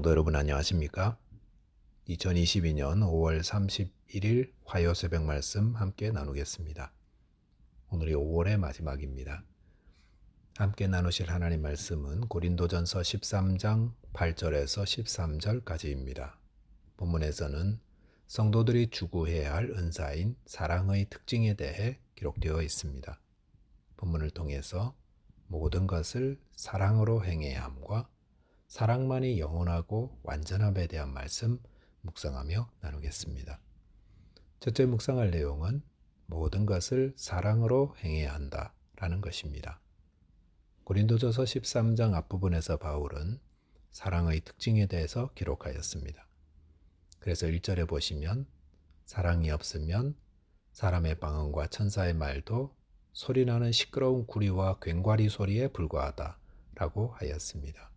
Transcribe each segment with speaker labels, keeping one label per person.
Speaker 1: 성도 여러분 안녕하십니까? 2022년 5월 31일 화요 새벽 말씀 함께 나누겠습니다. 오늘이 5월의 마지막입니다. 함께 나누실 하나님 말씀은 고린도전서 13장 8절에서 13절까지입니다. 본문에서는 성도들이 추구해야 할 은사인 사랑의 특징에 대해 기록되어 있습니다. 본문을 통해서 모든 것을 사랑으로 행해야 함과 사랑만이 영원하고 완전함에 대한 말씀 묵상하며 나누겠습니다. 첫째 묵상할 내용은 모든 것을 사랑으로 행해야 한다라는 것입니다. 고린도전서 13장 앞부분에서 바울은 사랑의 특징에 대해서 기록하였습니다. 그래서 1절에 보시면 사랑이 없으면 사람의 방언과 천사의 말도 소리나는 시끄러운 구리와 괭과리 소리에 불과하다라고 하였습니다.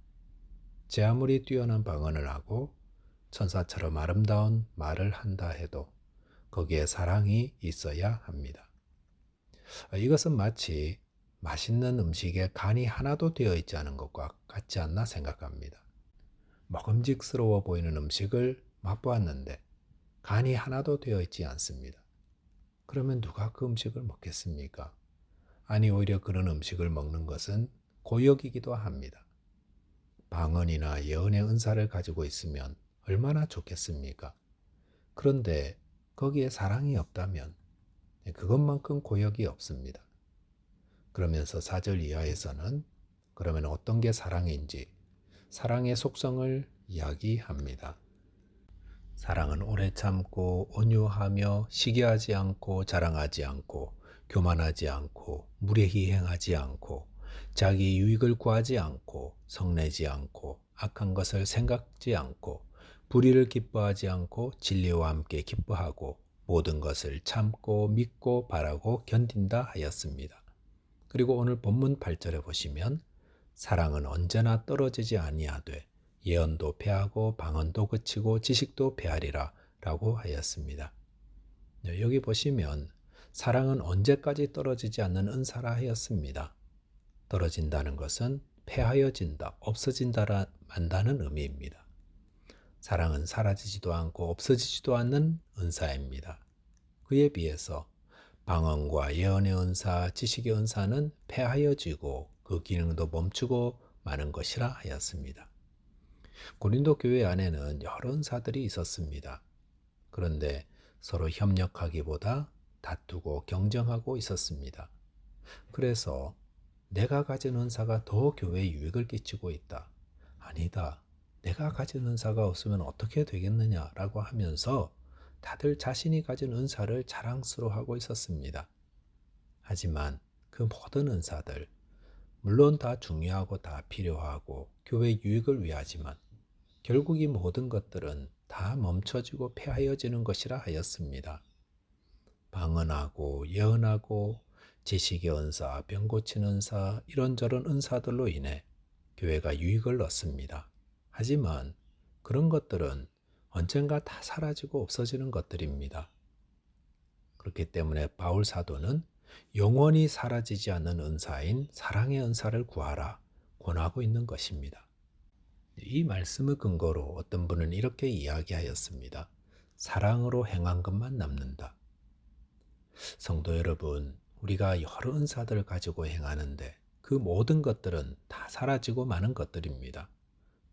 Speaker 1: 제 아무리 뛰어난 방언을 하고 천사처럼 아름다운 말을 한다 해도 거기에 사랑이 있어야 합니다. 이것은 마치 맛있는 음식에 간이 하나도 되어 있지 않은 것과 같지 않나 생각합니다. 먹음직스러워 보이는 음식을 맛보았는데 간이 하나도 되어 있지 않습니다. 그러면 누가 그 음식을 먹겠습니까? 아니 오히려 그런 음식을 먹는 것은 고역이기도 합니다. 방언이나 예언의 은사를 가지고 있으면 얼마나 좋겠습니까? 그런데 거기에 사랑이 없다면 그것만큼 고역이 없습니다. 그러면서 4절 이하에서는 그러면 어떤 게 사랑인지 사랑의 속성을 이야기합니다. 사랑은 오래 참고 온유하며 시기하지 않고 자랑하지 않고 교만하지 않고 무례히 행하지 않고 자기 유익을 구하지 않고 성내지 않고 악한 것을 생각지 않고 불의를 기뻐하지 않고 진리와 함께 기뻐하고 모든 것을 참고 믿고 바라고 견딘다 하였습니다. 그리고 오늘 본문 8절에 보시면 사랑은 언제나 떨어지지 아니하되 예언도 패하고 방언도 그치고 지식도 패하리라 라고 하였습니다. 여기 보시면 사랑은 언제까지 떨어지지 않는 은사라 하였습니다. 떨어진다는 것은 패하여진다, 없어진다, 만다는 의미입니다. 사랑은 사라지지도 않고 없어지지도 않는 은사입니다. 그에 비해서 방언과 예언의 은사, 지식의 은사는 패하여지고 그 기능도 멈추고 마는 것이라 하였습니다. 고린도 교회 안에는 여러 은사들이 있었습니다. 그런데 서로 협력하기보다 다투고 경쟁하고 있었습니다. 그래서 내가 가진 은사가 더 교회에 유익을 끼치고 있다. 아니다. 내가 가진 은사가 없으면 어떻게 되겠느냐라고 하면서 다들 자신이 가진 은사를 자랑스러워하고 있었습니다. 하지만 그 모든 은사들, 물론 다 중요하고 다 필요하고 교회 유익을 위하지만 결국 이 모든 것들은 다 멈춰지고 폐하여지는 것이라 하였습니다. 방언하고 예언하고 지식의 은사, 병 고치는 은사, 이런저런 은사들로 인해 교회가 유익을 얻습니다. 하지만 그런 것들은 언젠가 다 사라지고 없어지는 것들입니다. 그렇기 때문에 바울 사도는 영원히 사라지지 않는 은사인 사랑의 은사를 구하라 권하고 있는 것입니다. 이 말씀을 근거로 어떤 분은 이렇게 이야기하였습니다. 사랑으로 행한 것만 남는다. 성도 여러분, 우리가 여러 은사들을 가지고 행하는데 그 모든 것들은 다 사라지고 마는 것들입니다.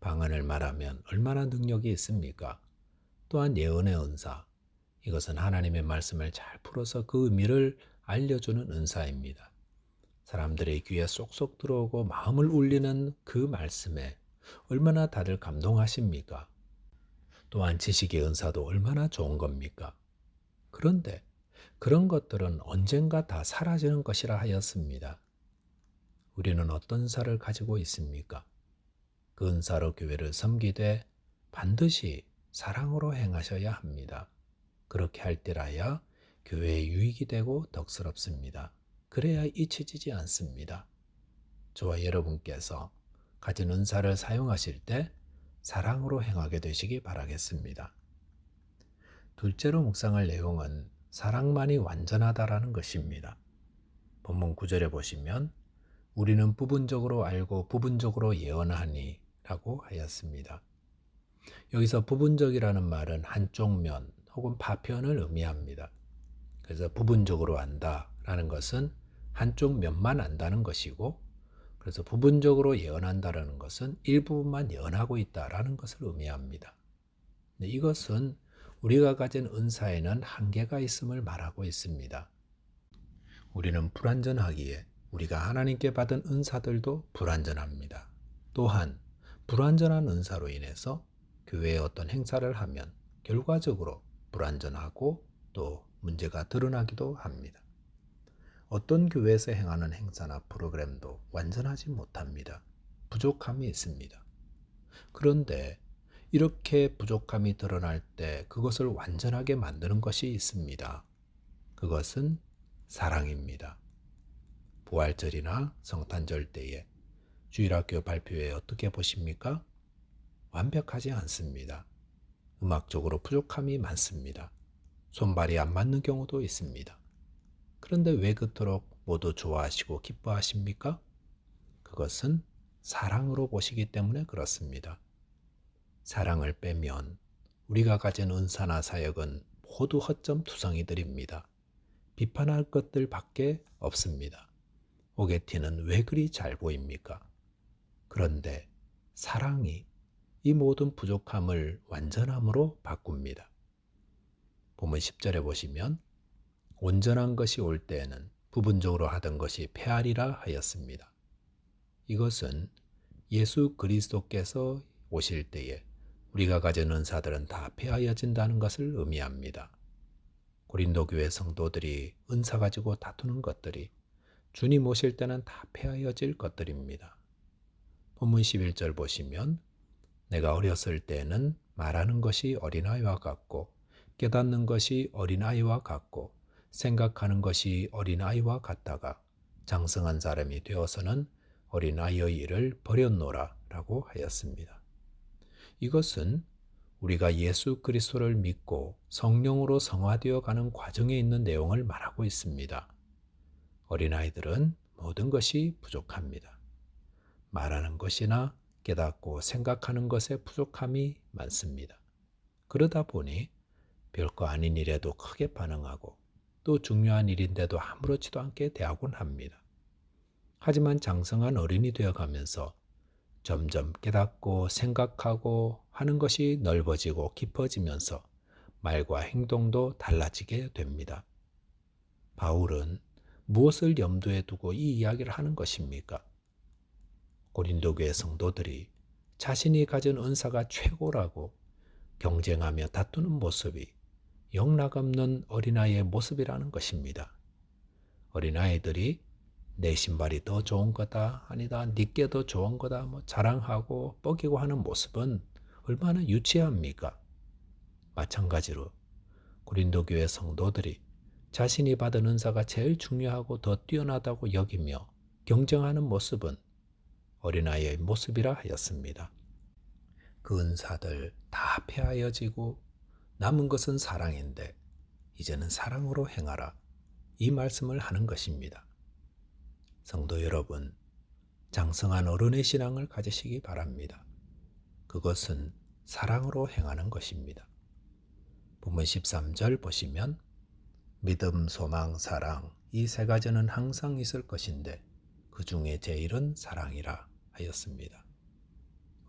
Speaker 1: 방언을 말하면 얼마나 능력이 있습니까? 또한 예언의 은사, 이것은 하나님의 말씀을 잘 풀어서 그 의미를 알려주는 은사입니다. 사람들의 귀에 쏙쏙 들어오고 마음을 울리는 그 말씀에 얼마나 다들 감동하십니까? 또한 지식의 은사도 얼마나 좋은 겁니까? 그런데 그런 것들은 언젠가 다 사라지는 것이라 하였습니다. 우리는 어떤 은사를 가지고 있습니까? 그 은사로 교회를 섬기되 반드시 사랑으로 행하셔야 합니다. 그렇게 할 때라야 교회에 유익이 되고 덕스럽습니다. 그래야 잊혀지지 않습니다. 저와 여러분께서 가진 은사를 사용하실 때 사랑으로 행하게 되시기 바라겠습니다. 둘째로 묵상할 내용은 사랑만이 완전하다라는 것입니다. 본문 9절에 보시면 우리는 부분적으로 알고 부분적으로 예언하니 라고 하였습니다. 여기서 부분적이라는 말은 한쪽 면 혹은 파편을 의미합니다. 그래서 부분적으로 안다라는 것은 한쪽 면만 안다는 것이고, 그래서 부분적으로 예언한다라는 것은 일부분만 예언하고 있다라는 것을 의미합니다. 이것은 우리가 가진 은사에는 한계가 있음을 말하고 있습니다. 우리는 불완전하기에 우리가 하나님께 받은 은사들도 불완전합니다. 또한 불완전한 은사로 인해서 교회에 어떤 행사를 하면 결과적으로 불완전하고 또 문제가 드러나기도 합니다. 어떤 교회에서 행하는 행사나 프로그램도 완전하지 못합니다. 부족함이 있습니다. 그런데 이렇게 부족함이 드러날 때 그것을 완전하게 만드는 것이 있습니다. 그것은 사랑입니다. 부활절이나 성탄절 때에 주일학교 발표회 어떻게 보십니까? 완벽하지 않습니다. 음악적으로 부족함이 많습니다. 손발이 안 맞는 경우도 있습니다. 그런데 왜 그토록 모두 좋아하시고 기뻐하십니까? 그것은 사랑으로 보시기 때문에 그렇습니다. 사랑을 빼면 우리가 가진 은사나 사역은 모두 허점투성이들입니다. 비판할 것들밖에 없습니다. 오게티는 왜 그리 잘 보입니까? 그런데 사랑이 이 모든 부족함을 완전함으로 바꿉니다. 본문 10절에 보시면 온전한 것이 올 때에는 부분적으로 하던 것이 폐하리라 하였습니다. 이것은 예수 그리스도께서 오실 때에 우리가 가진 은사들은 다 폐하여진다는 것을 의미합니다. 고린도 교회 성도들이 은사 가지고 다투는 것들이 주님 오실 때는 다 폐하여질 것들입니다. 본문 11절 보시면 내가 어렸을 때에는 말하는 것이 어린아이와 같고 깨닫는 것이 어린아이와 같고 생각하는 것이 어린아이와 같다가 장성한 사람이 되어서는 어린아이의 일을 버렸노라 라고 하였습니다. 이것은 우리가 예수 그리스도를 믿고 성령으로 성화되어 가는 과정에 있는 내용을 말하고 있습니다. 어린아이들은 모든 것이 부족합니다. 말하는 것이나 깨닫고 생각하는 것에 부족함이 많습니다. 그러다 보니 별거 아닌 일에도 크게 반응하고 또 중요한 일인데도 아무렇지도 않게 대하곤 합니다. 하지만 장성한 어른이 되어가면서 점점 깨닫고 생각하고 하는 것이 넓어지고 깊어지면서 말과 행동도 달라지게 됩니다. 바울은 무엇을 염두에 두고 이 이야기를 하는 것입니까? 고린도 교회 성도들이 자신이 가진 은사가 최고라고 경쟁하며 다투는 모습이 영락없는 어린아이의 모습이라는 것입니다. 어린아이들이 내 신발이 더 좋은 거다, 아니다, 네게 더 좋은 거다, 자랑하고 뻐기고 하는 모습은 얼마나 유치합니까? 마찬가지로 고린도 교회 성도들이 자신이 받은 은사가 제일 중요하고 더 뛰어나다고 여기며 경쟁하는 모습은 어린아이의 모습이라 하였습니다. 그 은사들 다 폐하여지고 남은 것은 사랑인데 이제는 사랑으로 행하라. 이 말씀을 하는 것입니다. 성도 여러분, 장성한 어른의 신앙을 가지시기 바랍니다. 그것은 사랑으로 행하는 것입니다. 본문 13절 보시면 믿음, 소망, 사랑 이 세 가지는 항상 있을 것인데 그 중에 제일은 사랑이라 하였습니다.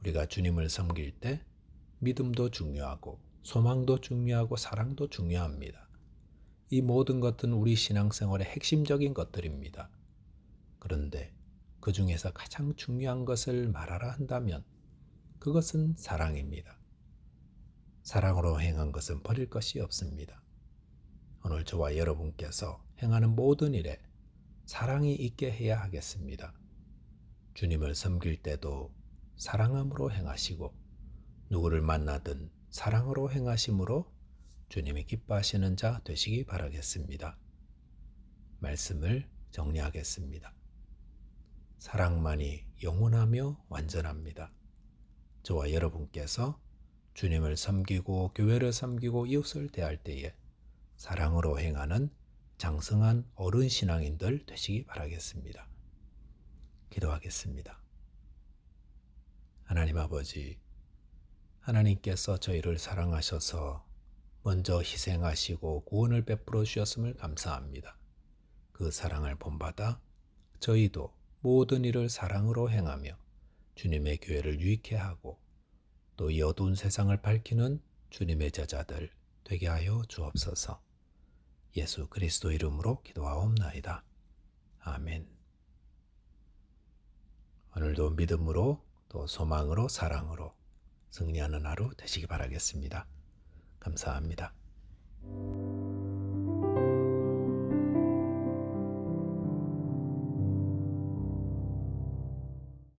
Speaker 1: 우리가 주님을 섬길 때 믿음도 중요하고 소망도 중요하고 사랑도 중요합니다. 이 모든 것은 우리 신앙생활의 핵심적인 것들입니다. 그런데 그 중에서 가장 중요한 것을 말하라 한다면 그것은 사랑입니다. 사랑으로 행한 것은 버릴 것이 없습니다. 오늘 저와 여러분께서 행하는 모든 일에 사랑이 있게 해야 하겠습니다. 주님을 섬길 때도 사랑함으로 행하시고 누구를 만나든 사랑으로 행하심으로 주님이 기뻐하시는 자 되시기 바라겠습니다. 말씀을 정리하겠습니다. 사랑만이 영원하며 완전합니다. 저와 여러분께서 주님을 섬기고 교회를 섬기고 이웃을 대할 때에 사랑으로 행하는 장성한 어른 신앙인들 되시기 바라겠습니다. 기도하겠습니다. 하나님 아버지, 하나님께서 저희를 사랑하셔서 먼저 희생하시고 구원을 베풀어 주셨음을 감사합니다. 그 사랑을 본받아 저희도 모든 일을 사랑으로 행하며 주님의 교회를 유익해 하고 또 이 어두운 세상을 밝히는 주님의 제자들 되게 하여 주옵소서. 예수 그리스도 이름으로 기도하옵나이다. 아멘. 오늘도 믿음으로 또 소망으로 사랑으로 승리하는 하루 되시기 바라겠습니다. 감사합니다.